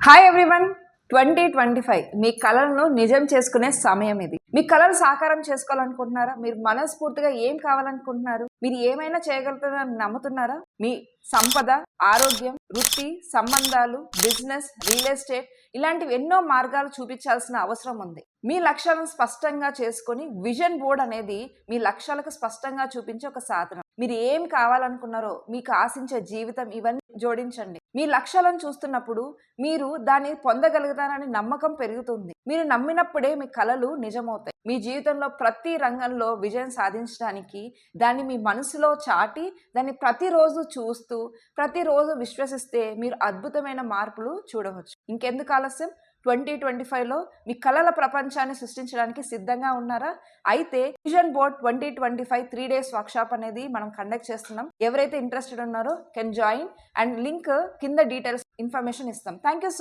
Hi everyone. 2025 మీ కలలను నిజం చేసుకునే సమయం ఇది. మీ కలలు సాకారం చేసుకోవాలనుకుంటున్నారా? మీరు మనస్ఫూర్తిగా ఏం కావాలనుకుంటున్నారు? మీరు ఏమైనా చేయగలుగుతారని నమ్ముతున్నారా? మీ సంపద, ఆరోగ్యం, వృత్తి, సంబంధాలు, బిజినెస్, రియల్ ఎస్టేట్ ఇలాంటివి ఎన్నో మార్గాలు చూపించాల్సిన అవసరం ఉంది. మీ లక్ష్యాలను స్పష్టంగా చేసుకొని విజన్ బోర్డ్ అనేది మీ లక్ష్యాలకు స్పష్టంగా చూపించే ఒక సాధనం. మీరు ఏం కావాలనుకున్నారో, మీకు ఆశించే జీవితం, ఇవన్నీ జోడించండి. మీ లక్ష్యాలను చూస్తున్నప్పుడు మీరు దాన్ని పొందగలుగుతారని నమ్మకం పెరుగుతుంది. మీరు నమ్మినప్పుడే మీ కలలు నిజమవుతాయి. మీ జీవితంలో ప్రతి రంగంలో విజయం సాధించడానికి దాన్ని మీ మనసులో చాటి దాన్ని ప్రతిరోజు చూస్తూ ప్రతిరోజు విశ్వసిస్తే మీరు అద్భుతమైన మార్పులు చూడవచ్చు. ఇంకెందుకు ఆలస్యం? 2025లో మీ కలల ప్రపంచాన్ని సృష్టించడానికి సిద్ధంగా ఉన్నారా? అయితే విజన్ బోర్డ్ 2025 3 days వర్క్షాప్ అనేది మనం కండక్ట్ చేస్తున్నాం. ఎవరైతే ఇంట్రెస్టెడ్ ఉన్నారో కెన్ జాయిన్ అండ్ లింక్ కింద డీటెయిల్స్ ఇన్ఫర్మేషన్ ఇస్తాం. Thank you.